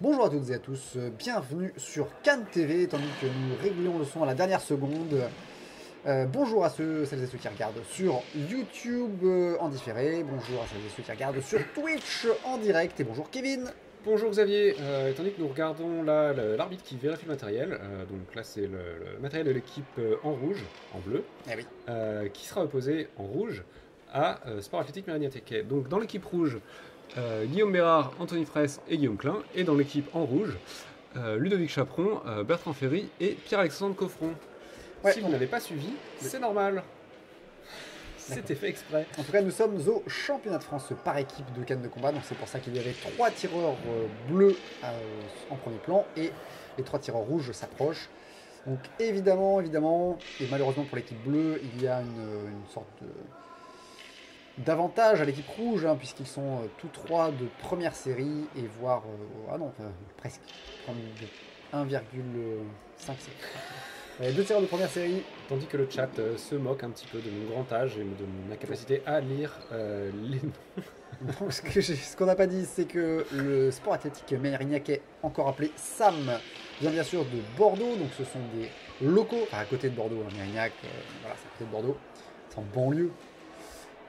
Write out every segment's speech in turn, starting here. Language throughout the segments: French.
Bonjour à toutes et à tous, bienvenue sur Cannes TV, tandis que nous réglions le son à la dernière seconde. Bonjour à celles et ceux qui regardent sur YouTube en différé, bonjour à celles et ceux qui regardent sur Twitch en direct, et bonjour Kevin. Bonjour Xavier, tandis que nous regardons là l'arbitre qui vérifie le matériel, donc là c'est le matériel de l'équipe en rouge, en bleu, Eh oui. qui sera opposé en rouge à Sport Athlétique Mérignac. Donc dans l'équipe rouge, Guillaume Bérard, Anthony Fraisse et Guillaume Klein, et dans l'équipe en rouge, Ludovic Chaperon, Bertrand Ferry et Pierre-Alexandre Coffron. Ouais. Si vous n'avez pas suivi, c'est normal. C'était fait exprès. En tout cas, nous sommes au championnat de France par équipe de cannes de combat, donc c'est pour ça qu'il y avait 3 tireurs bleus en premier plan et les 3 tireurs rouges s'approchent. Donc évidemment, et malheureusement pour l'équipe bleue, il y a une sorte d'avantage à l'équipe rouge, hein, puisqu'ils sont tous 3 de première série et voire, presque 1,5 2 tireurs de première série. Tandis que le chat se moque un petit peu de mon grand âge et de ma capacité à lire les noms. Donc, ce qu'on n'a pas dit, c'est que le Sport Athlétique Mérignacais, encore appelé SAM, vient bien sûr de Bordeaux. Donc ce sont des locaux, enfin à côté de Bordeaux, hein, Mérignac, voilà, c'est à côté de Bordeaux, c'est en banlieue.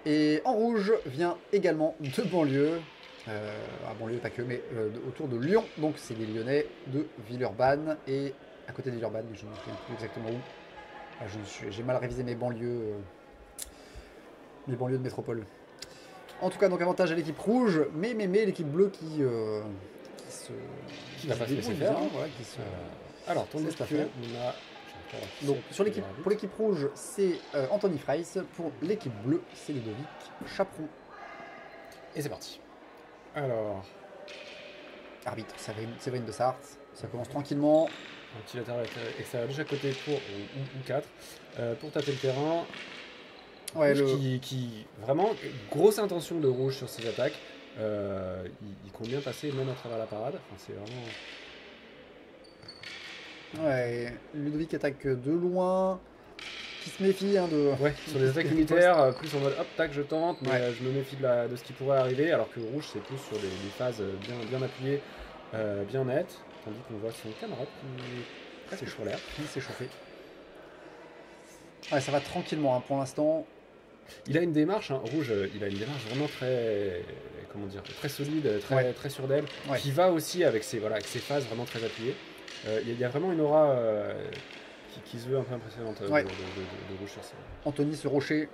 Et en rouge vient également de banlieue, banlieue pas que, mais autour de Lyon. Donc c'est des Lyonnais de Villeurbanne et à côté de Villeurbanne, mais je ne me souviens plus exactement où. Ah, j'ai mal révisé mes banlieues de métropole. En tout cas, donc avantage à l'équipe rouge, mais l'équipe bleue qui va pas se laisser faire. Hein, voilà, alors, tandis que on a... Donc, pour l'équipe rouge, c'est Anthony Fraisse. Pour l'équipe bleue, c'est Ludovic Chaperon. Et c'est parti. Alors, arbitre, Séverine de Sarthe. Ça commence tranquillement. Un petit latéral extérieur de chaque côté pour ou 4 pour taper le terrain. Ouais, qui vraiment grosse intention de rouge sur ses attaques. Il compte bien passer même à travers la parade. Enfin, c'est vraiment. Ouais, Ludovic attaque de loin. Qui se méfie de. Ouais, sur les attaques unitaires, plus en mode hop, tac, je tente, mais je me méfie de ce qui pourrait arriver. Alors que rouge, c'est plus sur des phases bien appuyées, bien nettes. Tandis qu'on voit son camarade qui est sur l'air. Il s'est chauffé. Ouais, ça va tranquillement hein, pour l'instant. Il a une démarche, hein, rouge, il a une démarche vraiment très, très solide, très sûre d'elle, qui va aussi avec ses phases vraiment très appuyées. Il y a vraiment une aura qui se veut un peu impressionnante de rouge sur ça. Anthony ce rocher.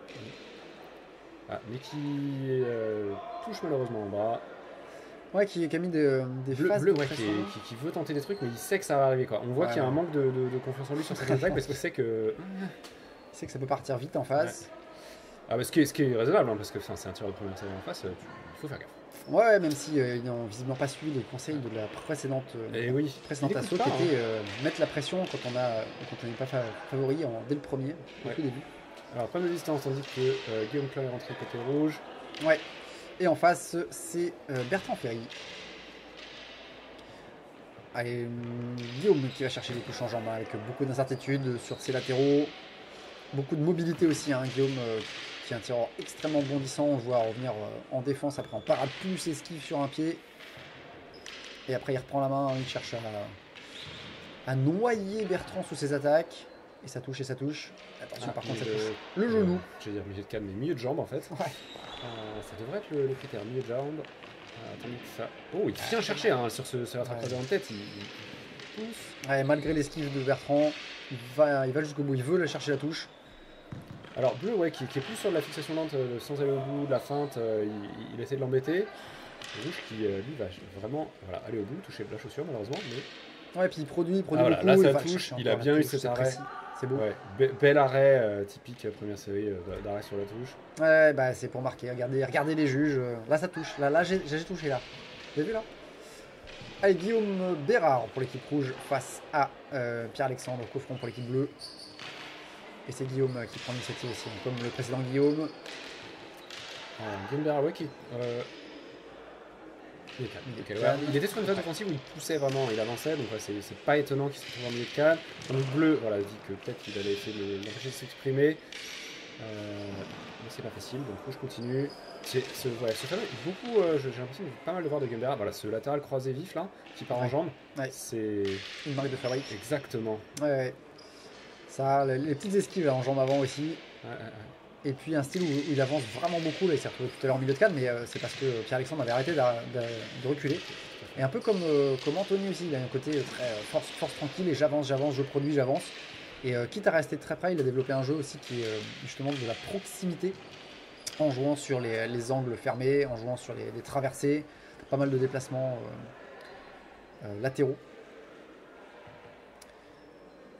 Ah, mais qui touche malheureusement en bras. Ouais, qui a mis des phases bleu, qui veut tenter des trucs, mais il sait que ça va arriver, quoi. On voit qu'il y a un manque de confiance en lui sur cette attaque parce qu'il sait que. Il sait que ça peut partir vite en face. Ouais. Ah, bah, ce qui est raisonnable, hein, parce que c'est un tireur de première série en face, il faut faire gaffe. Ouais, même si ils n'ont visiblement pas suivi les conseils de la précédente assaut, qui était mettre la pression quand on n'est pas favori dès le premier, au tout début. Alors, pas de distance, tandis que Guillaume Klein est rentré côté rouge. Ouais. Et en face, c'est Bertrand Ferry. Allez, Guillaume qui va chercher les touches en jambes avec beaucoup d'incertitudes sur ses latéraux. Beaucoup de mobilité aussi, hein. Guillaume qui est un tireur extrêmement bondissant. On voit revenir en défense après en parade plus esquive sur un pied. Et après il reprend la main, il cherche à noyer Bertrand sous ses attaques. Et ça touche. Attention, par contre, ça touche le genou. Je vais dire milieu de canne, mais milieu de jambe en fait. Ouais. Ça devrait être le critère, milieu de jambe. Attendez que ça. Oh, il vient chercher hein, sur ce rattrapage en tête. Il pousse. Ouais, malgré l'esquive de Bertrand, il va jusqu'au bout. Il veut aller chercher la touche. Alors, bleu, qui est plus sur la fixation lente sans aller au bout de la feinte. Il essaie de l'embêter. Rouge qui, lui, va vraiment aller au bout, toucher la chaussure malheureusement. Mais... Ouais, puis il produit beaucoup. Là, ça touche. Il a bien eu cet arrêt. C'est beau. Ouais, bel arrêt typique première série d'arrêt sur la touche. Ouais, bah c'est pour marquer. Regardez les juges. Là, ça touche. Là j'ai touché là. Vous avez vu là? Allez, Guillaume Bérard pour l'équipe rouge face à Pierre-Alexandre Coffron pour l'équipe bleue. Et c'est Guillaume qui prend l'initiative aussi, comme le précédent Guillaume. Guillaume Bérard, qui... Il était sur une phase offensive où il poussait vraiment, il avançait, donc c'est pas étonnant qu'il se retrouve en milieu de canne. Le bleu, dit que peut-être qu'il allait essayer de l'empêcher de s'exprimer. Mais c'est pas facile, donc rouge continue. Ce fameux, beaucoup, j'ai l'impression de pas mal de voir de Gambert. Voilà, ce latéral croisé vif là, qui part en jambe, c'est une marque de fabrique. Exactement. Ouais. Ça, les petites esquives là, en jambe avant aussi. Et puis un style où il avance vraiment beaucoup. Là, il s'est retrouvé tout à l'heure en milieu de canne, mais c'est parce que Pierre-Alexandre avait arrêté de reculer. Et un peu comme Anthony aussi, il a un côté très force tranquille et j'avance, je produis, j'avance. Et quitte à rester très près, il a développé un jeu aussi qui est justement de la proximité, en jouant sur les angles fermés, en jouant sur les traversées, pas mal de déplacements latéraux.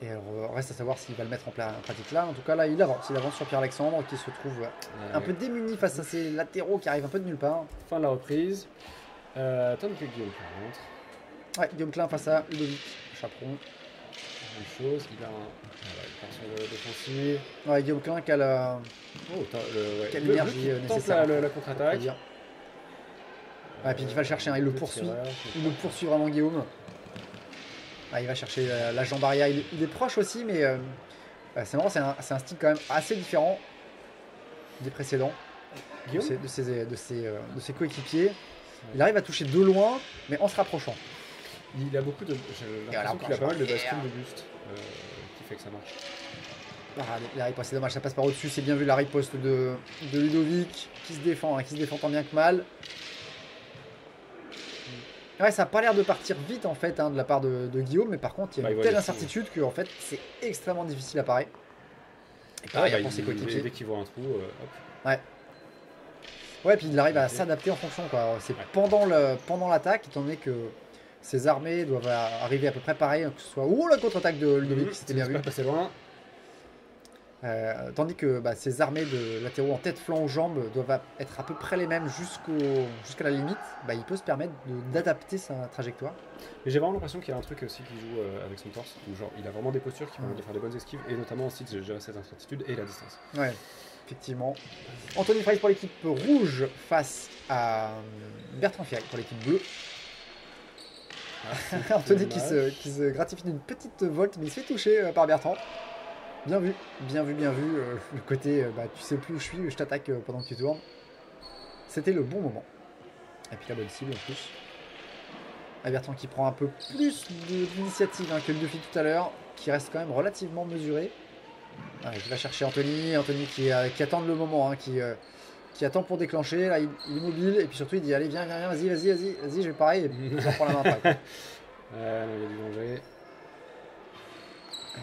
Et alors, reste à savoir s'il va le mettre en pratique là. En tout cas, là, il avance sur Pierre-Alexandre qui se trouve un peu démuni face à ses latéraux qui arrivent un peu de nulle part. Fin de la reprise. Tant que Guillaume Klein rentre. Ouais, Guillaume Klein face à Ludovic Chaperon. Même chose, il part sur le défensif. Ouais, Guillaume Klein qui a l'énergie nécessaire. La contre-attaque. Ouais, puis il va le chercher, hein, il le poursuit. Il le poursuit vraiment, Guillaume. Ah, il va chercher la jambe arrière. Il est proche aussi, mais c'est marrant, c'est un style quand même assez différent des précédents, de ses coéquipiers. Il arrive à toucher de loin, mais en se rapprochant. Il a beaucoup de. J'ai l'impression qu'il a pas mal de bascules de buste qui fait que ça marche. Ah, la riposte, c'est dommage, ça passe par au-dessus. C'est bien vu la riposte de Ludovic qui se défend tant bien que mal. Ouais, ça n'a pas l'air de partir vite en fait de la part de Guillaume, mais par contre il y a une telle incertitude que en fait c'est extrêmement difficile à parer. Et pareil pour ses coéquipiers. Dès qu'il voit un trou, hop. Ouais. Ouais, puis il arrive à s'adapter en fonction quoi. C'est pendant l'attaque, étant donné que ses armées doivent arriver à peu près pareil, que ce soit la contre-attaque de Ludovic, c'était bien vu. Passer loin. Tandis que ces armées de latéraux en tête, flanc ou jambes doivent être à peu près les mêmes jusqu'à la limite, il peut se permettre d'adapter sa trajectoire. Mais j'ai vraiment l'impression qu'il y a un truc aussi qui joue avec son torse, où genre il a vraiment des postures qui permettent de faire des bonnes esquives, et notamment aussi de gérer cette incertitude et la distance. Ouais, effectivement. Anthony Price pour l'équipe rouge face à Bertrand Fiaille pour l'équipe bleue. Anthony qui se gratifie d'une petite volte, mais il se fait toucher par Bertrand. Bien vu. Le côté, tu sais plus où je suis, je t'attaque pendant que tu tournes. C'était le bon moment. Et puis la bonne cible en plus. Bertrand qui prend un peu plus d'initiative que le Duffy tout à l'heure, qui reste quand même relativement mesuré. Il va chercher Anthony qui attend le moment, qui attend pour déclencher. Là, il est mobile et puis surtout il dit allez viens, vas-y, je vais pareil, et j'en prends la main après. Il y a du danger.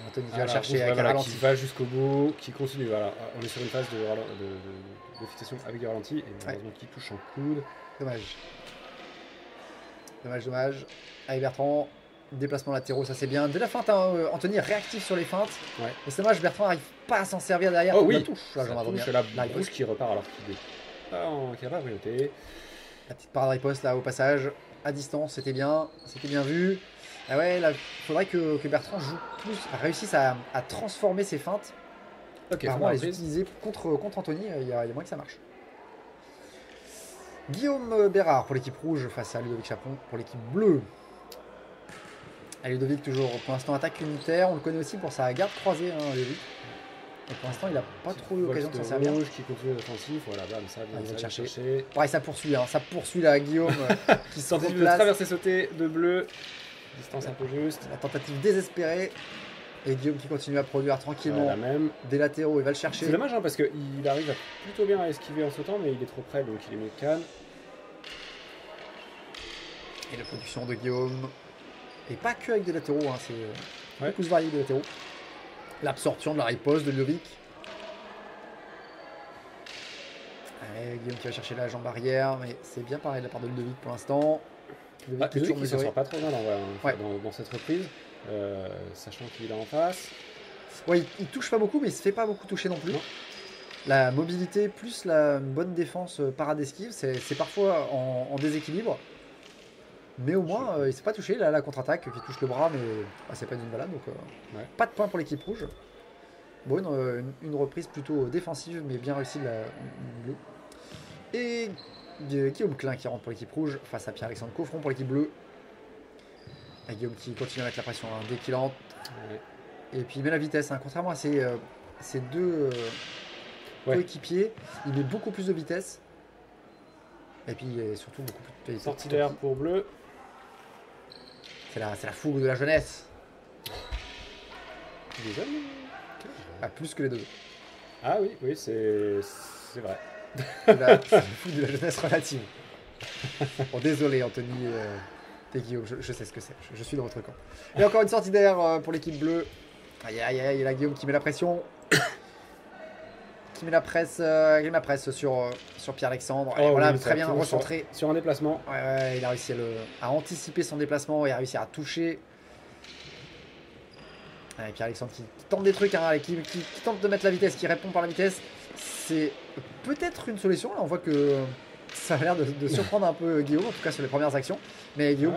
Anthony qui va chercher avec un ralenti. Qui va jusqu'au bout, qui continue. Voilà. On est sur une phase de fixation avec du ralenti et malheureusement qui touche en coude. Dommage. Allez Bertrand, déplacement latéraux, ça c'est bien. Dès la feinte, Anthony réactif sur les feintes. Ouais. Et c'est dommage, Bertrand n'arrive pas à s'en servir derrière. Oh oui, la touche. La riposte qui repart alors qu'il n'a pas priorité. La petite parade riposte là au passage, à distance, c'était bien vu. Ah ouais, là, il faudrait que Bertrand réussisse à transformer ses feintes. Vraiment à les utiliser contre Anthony, il y a moins que ça marche. Guillaume Bérard pour l'équipe rouge face à Ludovic Chaperon pour l'équipe bleue. Ludovic toujours pour l'instant attaque unitaire, on le connaît aussi pour sa garde croisée, Ludovic. Et pour l'instant il n'a pas trop eu l'occasion de s'en servir. Rouge qui continue l'offensif, voilà, ça vient de chercher. Pareil, ça poursuit là Guillaume qui se de traverser sauter de bleu. Distance un peu juste. La tentative désespérée. Et Guillaume qui continue à produire tranquillement des latéraux, il va le chercher. C'est dommage parce qu'il arrive plutôt bien à esquiver en sautant, mais il est trop près donc il est mieux de canne. Et la production de Guillaume. Et pas que avec des latéraux, c'est beaucoup varié de latéraux. L'absorption de la riposte de Ludovic. Guillaume qui va chercher la jambe arrière, mais c'est bien pareil de la part de Ludovic pour l'instant. Ludovic qui ne s'en sort pas trop bien dans cette reprise, sachant qu'il est en face. Ouais, il touche pas beaucoup, mais il se fait pas beaucoup toucher non plus. Non. La mobilité plus la bonne défense parade esquive, c'est parfois en déséquilibre. Mais au moins, il ne s'est pas touché. Là, la contre-attaque qui touche le bras, mais c'est pas d'une balade. Donc, pas de points pour l'équipe rouge. Bon, une reprise plutôt défensive, mais bien réussie de la bleue. Et Guillaume Klein qui rentre pour l'équipe rouge face à Pierre-Alexandre Coffron pour l'équipe bleue. Et Guillaume qui continue à mettre la pression dès qu'il entre. Et puis il met la vitesse. Contrairement à ces deux coéquipier. Il met beaucoup plus de vitesse. Et puis surtout beaucoup plus de sortie d'air pour bleu. C'est la fougue de la jeunesse. Déjà plus que les deux. Ah oui, c'est vrai. C'est la fougue de la jeunesse relative. Bon, désolé Anthony et Guillaume, je sais ce que c'est. Je suis dans votre camp. Et encore une sortie d'air pour l'équipe bleue. Aïe aïe aïe, il y a Guillaume qui met la pression. Qui met la presse sur Pierre-Alexandre. Oh, voilà, oui, très bien recentré. Sur un déplacement. Ouais, il a réussi à anticiper son déplacement et a réussi à toucher. Ouais, Pierre-Alexandre qui tente des trucs, hein, qui tente de mettre la vitesse, qui répond par la vitesse. C'est peut-être une solution. Là, on voit que ça a l'air de surprendre un peu Guillaume, en tout cas sur les premières actions. Mais Guillaume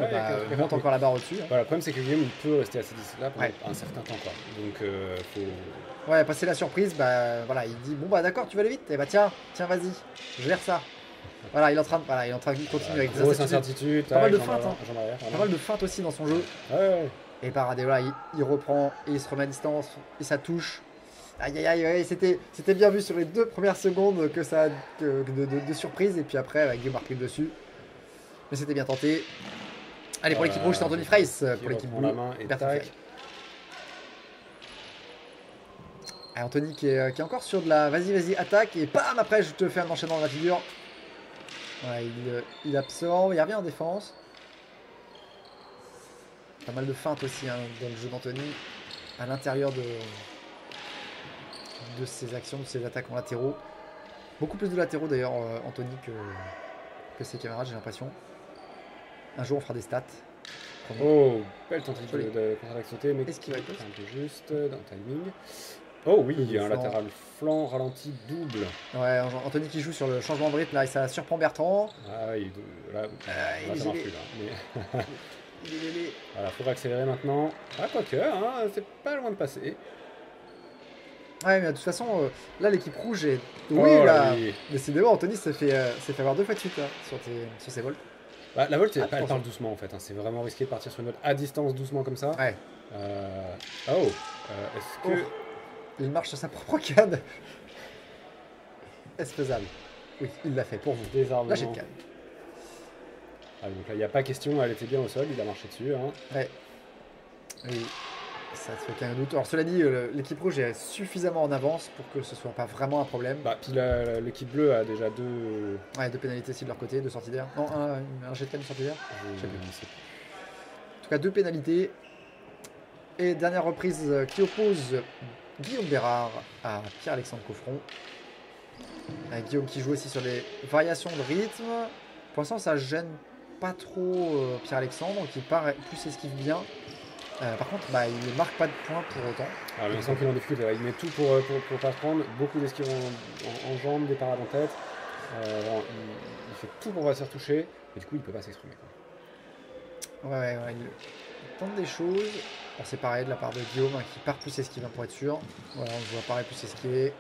monte encore la barre au-dessus. Hein. Voilà, le problème, c'est que Guillaume il peut rester à cette distance-là pendant un certain temps. Quoi. Donc, faut. Ouais, passer la surprise, voilà, il dit bon d'accord, tu vas aller vite, et tiens, vas-y, je gère ça. Voilà, il est en train de continuer avec grosse incertitude, pas mal de feintes, pas mal de feintes aussi dans son jeu. Ouais. Et Paradé, voilà, il reprend et il se remet à distance et ça touche. Aïe aïe aïe, ouais, c'était bien vu sur les 2 premières secondes que ça de surprise, et puis après Guillaume a repris le dessus. Mais c'était bien tenté. Allez, pour l'équipe rouge, c'est Anthony Freis, pour l'équipe bleue, Anthony qui est encore sur de la vas-y attaque et bam, après je te fais un enchaînement dans la figure. Ouais, il absorbe, il revient en défense. Pas mal de feintes aussi hein, dans le jeu d'Anthony à l'intérieur de ses actions, de ses attaques en latéraux. Beaucoup plus de latéraux d'ailleurs Anthony que ses camarades, j'ai l'impression. Un jour on fera des stats. Oh, belle tentative de contre-attaque sautée, mais est-ce qu'il va être un peu juste dans le timing. Oh oui, il y a un latéral flanc ralenti double. Ouais, Anthony qui joue sur le changement de rythme là et ça surprend Bertrand. Ah, là ça marche plus là. Mais... Voilà, faut accélérer maintenant. Ah, quoique, hein, c'est pas loin de passer. Ouais, mais de toute façon, là l'équipe rouge est. Oui, là, décidément, Anthony s'est fait avoir 2 fois de suite là, sur ses volts. Bah, la volte, elle parle doucement en fait. Hein. C'est vraiment risqué de partir sur une volte à distance doucement comme ça. Ouais. Est-ce que. Il marche sur sa propre canne. Est-ce faisable? Oui, il l'a fait pour vous. Désarmement. Lâchez de canne. Ah, donc là, il n'y a pas question, elle était bien au sol, il a marché dessus. Hein. Ouais. Oui, ça se fait aucun doute. Alors, cela dit, l'équipe rouge est suffisamment en avance pour que ce soit pas vraiment un problème. Bah, puis l'équipe bleue a déjà 2. Ouais, 2 pénalités aussi de leur côté, 2 sorties d'air. Non, un jet de canne, une sortie d'air. Je sais plus. En tout cas, 2 pénalités. Et dernière reprise qui oppose Guillaume Bérard à Pierre-Alexandre Coffron. Guillaume qui joue aussi sur les variations de rythme. Pour l'instant, ça gêne pas trop Pierre-Alexandre qui plus esquive bien. Par contre, il ne marque pas de points pour autant. Alors, il sent qu'il en difficulté. Il met tout pour pas prendre. Beaucoup d'esquives en jambes, des parades en tête. Il fait tout pour pas se faire toucher. Et du coup, il peut pas s'exprimer. Ouais, il tente des choses. Alors, c'est pareil de la part de Guillaume qui part plus esquive pour être sûr. Voilà, on voit pareil plus esquiver.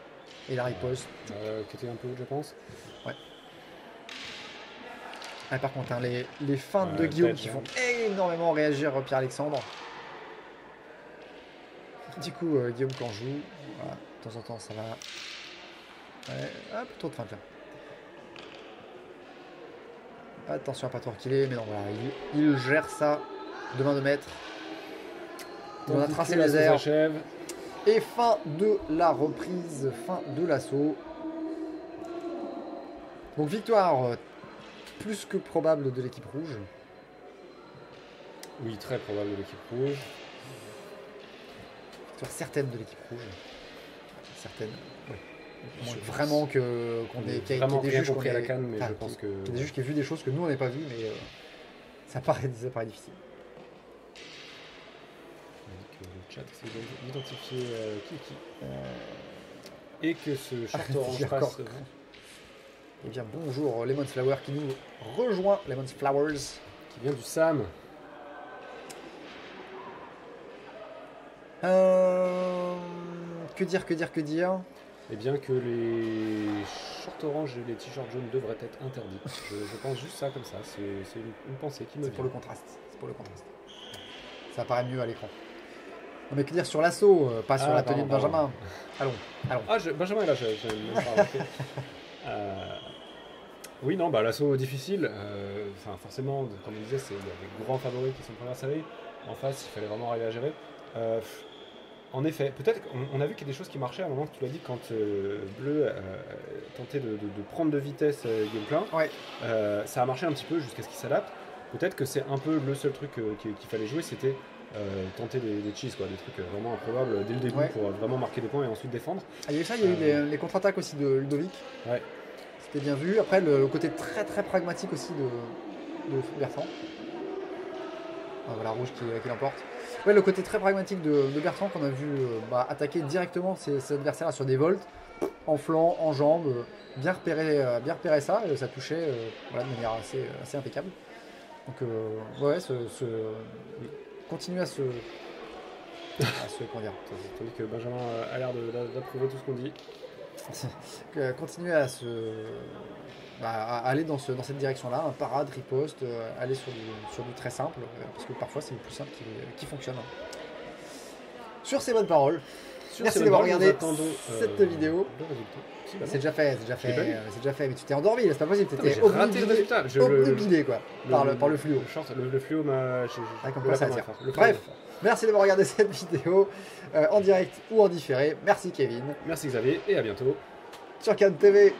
Et la riposte. Qui était un peu haute, je pense. Ouais. Ah, par contre, hein, les feintes de Guillaume qui font énormément réagir Pierre-Alexandre. Du coup, Guillaume quand joue, voilà, de temps en temps ça va. Ouais, plutôt de feinte là. Attention à pas trop reculer, mais non, voilà, il gère ça de main de maître. On a tracé les airs. Et fin de la reprise, fin de l'assaut. Donc victoire plus que probable de l'équipe rouge. Oui, très probable de l'équipe rouge. Victoire certaine de l'équipe rouge. Certaine. Ouais. Vraiment qu'il y ait des juges qui à la canne, mais je pense que... qu'il y ait des juges qui aient vu des choses que nous on n'avait pas vues, mais ça paraît difficile. Le chat essaie d'identifier qui. Et que ce short orange passe. Eh bien bonjour Lemon Flower qui nous rejoint, Lemon Flowers. Qui vient du Sam. Que dire Eh bien que les shorts orange et les t-shirts jaunes devraient être interdits. Je pense juste ça comme ça, c'est une pensée qui me vient. C'est pour le contraste. Ça paraît mieux à l'écran. Non, mais que dire sur l'assaut, pas sur la tenue de pardon. Benjamin. Allons. Ah, Benjamin est là, je même pas remarqué. Oui, non, l'assaut difficile. Enfin, forcément, comme on disait, il y a des grands favoris qui sont première série. En face, il fallait vraiment arriver à gérer. En effet, peut-être qu'on a vu qu'il y a des choses qui marchaient à un moment que tu l'as dit quand Bleu tentait de prendre de vitesse Gameplay. Ouais. Ça a marché un petit peu jusqu'à ce qu'il s'adapte. Peut-être que c'est un peu le seul truc qu'il fallait jouer, c'était tenter des cheese, quoi, des trucs vraiment improbables dès le début pour vraiment marquer des points et ensuite défendre. Ah, il y a eu ça, il y a eu les contre-attaques aussi de Ludovic. Ouais. C'était bien vu. Après, le côté très très pragmatique aussi de Bertrand. Ah, voilà, rouge qui l'emporte. Ouais, le côté très pragmatique de Bertrand qu'on a vu attaquer directement ses adversaires sur des volts, en flanc, en jambes, bien repérer ça, ça touchait de manière assez impeccable. Donc ouais, continuer à se comment dire. Tandis que Benjamin a l'air d'approuver tout ce qu'on dit. Continuer à aller dans cette direction-là, un parade, riposte, aller sur du très simple, parce que parfois c'est le plus simple qui fonctionne. Sur ces bonnes paroles, merci d'avoir regardé cette vidéo. C'est déjà fait, mais tu t'es endormi, c'est pas possible, t'étais obnubilé quoi, par le fluo. Le fluo m'a... Bref, merci d'avoir regardé cette vidéo en direct ou en différé. Merci Kevin. Merci Xavier et à bientôt sur Cannes TV.